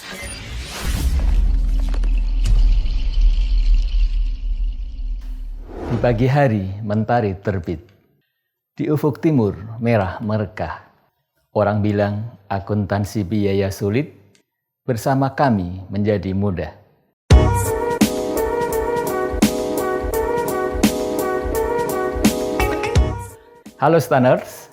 Di pagi hari, mentari terbit. Di ufuk timur, merah merekah. Orang bilang akuntansi biaya sulit, bersama kami menjadi mudah. Halo Stanners,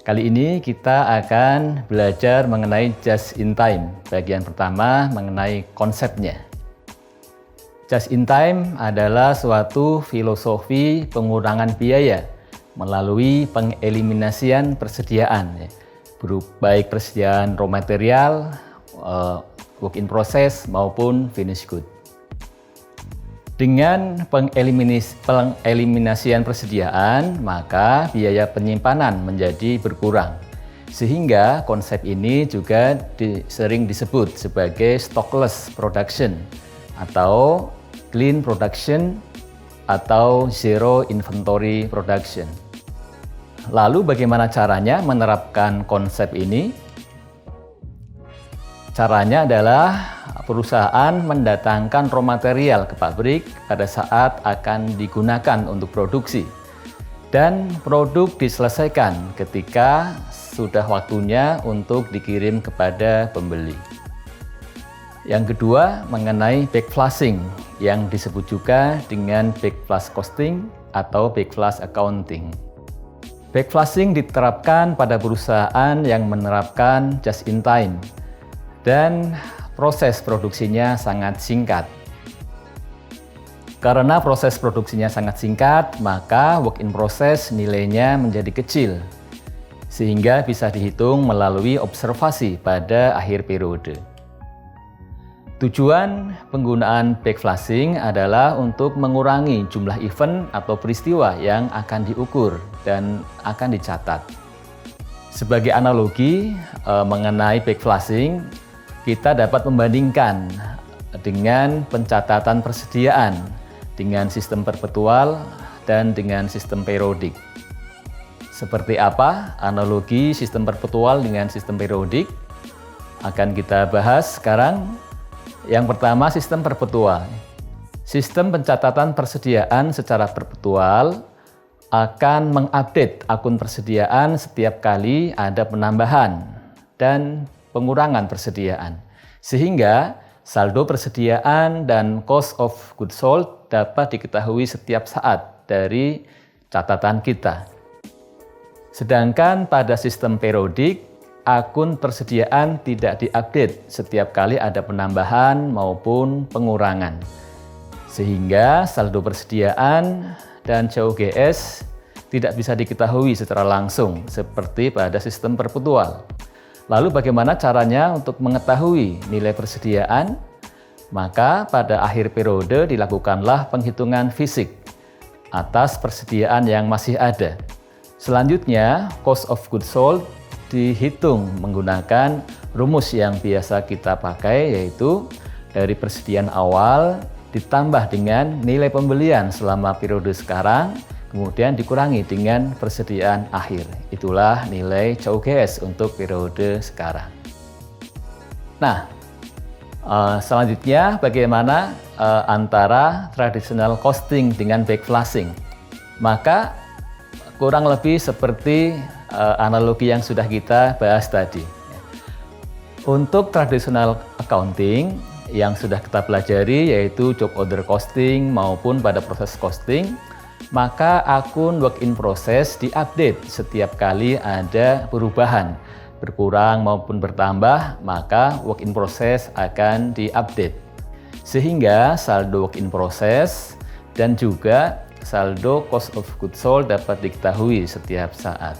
kali ini kita akan belajar mengenai just in time. Bagian pertama mengenai konsepnya. Just in time adalah suatu filosofi pengurangan biaya melalui pengeliminasian persediaan, baik persediaan raw material, work in process maupun finished good. Dengan pengeliminasian persediaan, maka biaya penyimpanan menjadi berkurang. Sehingga konsep ini juga sering disebut sebagai stockless production atau clean production atau zero inventory production. Lalu bagaimana caranya menerapkan konsep ini? Caranya adalah perusahaan mendatangkan raw material ke pabrik pada saat akan digunakan untuk produksi. Dan produk diselesaikan ketika sudah waktunya untuk dikirim kepada pembeli. Yang kedua, mengenai backflushing yang disebut juga dengan backflush costing atau backflush accounting. Backflushing diterapkan pada perusahaan yang menerapkan just in time dan proses produksinya sangat singkat. Karena proses produksinya sangat singkat, maka work in process nilainya menjadi kecil sehingga bisa dihitung melalui observasi pada akhir periode. Tujuan penggunaan backflushing adalah untuk mengurangi jumlah event atau peristiwa yang akan diukur dan akan dicatat. Sebagai analogi mengenai backflushing, kita dapat membandingkan dengan pencatatan persediaan dengan sistem perpetual dan dengan sistem periodik. Seperti apa analogi sistem perpetual dengan sistem periodik? Akan kita bahas sekarang. Yang pertama, sistem perpetual. Sistem pencatatan persediaan secara perpetual akan mengupdate akun persediaan setiap kali ada penambahan dan pengurangan persediaan. Sehingga saldo persediaan dan cost of goods sold dapat diketahui setiap saat dari catatan kita. Sedangkan pada sistem periodik, akun persediaan tidak diupdate setiap kali ada penambahan maupun pengurangan. Sehingga saldo persediaan dan COGS tidak bisa diketahui secara langsung seperti pada sistem perpetual. Lalu bagaimana caranya untuk mengetahui nilai persediaan? Maka pada akhir periode dilakukanlah penghitungan fisik atas persediaan yang masih ada. Selanjutnya, cost of goods sold dihitung menggunakan rumus yang biasa kita pakai, yaitu dari persediaan awal ditambah dengan nilai pembelian selama periode sekarang, kemudian dikurangi dengan persediaan akhir. Itulah nilai COGS untuk periode sekarang. Nah, selanjutnya bagaimana antara traditional costing dengan backflushing? Maka kurang lebih seperti analogi yang sudah kita bahas tadi. Untuk traditional accounting yang sudah kita pelajari, yaitu job order costing maupun pada proses costing, maka akun work in process diupdate setiap kali ada perubahan, berkurang maupun bertambah, maka work in process akan diupdate. Sehingga saldo work in process dan juga saldo cost of goods sold dapat diketahui setiap saat.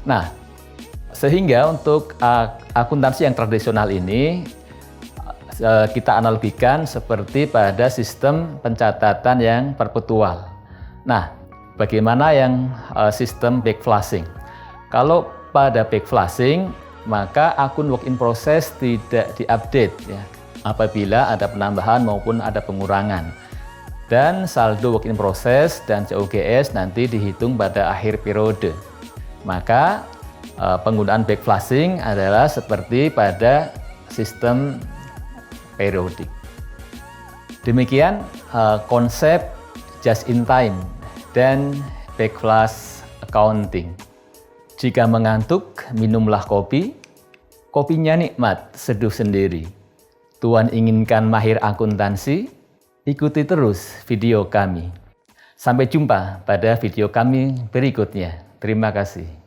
Nah, sehingga untuk akuntansi yang tradisional ini kita analogikan seperti pada sistem pencatatan yang perpetual. Nah, bagaimana yang sistem backflushing? Kalau pada backflushing, maka akun work in process tidak diupdate ya, apabila ada penambahan maupun ada pengurangan. Dan saldo work in process dan COGS nanti dihitung pada akhir periode. Maka penggunaan backflushing adalah seperti pada sistem periodik. Demikian konsep just in time dan back flash accounting. Jika mengantuk, minumlah kopi. Kopinya nikmat, seduh sendiri. Tuan inginkan mahir akuntansi? Ikuti terus video kami. Sampai jumpa pada video kami berikutnya. Terima kasih.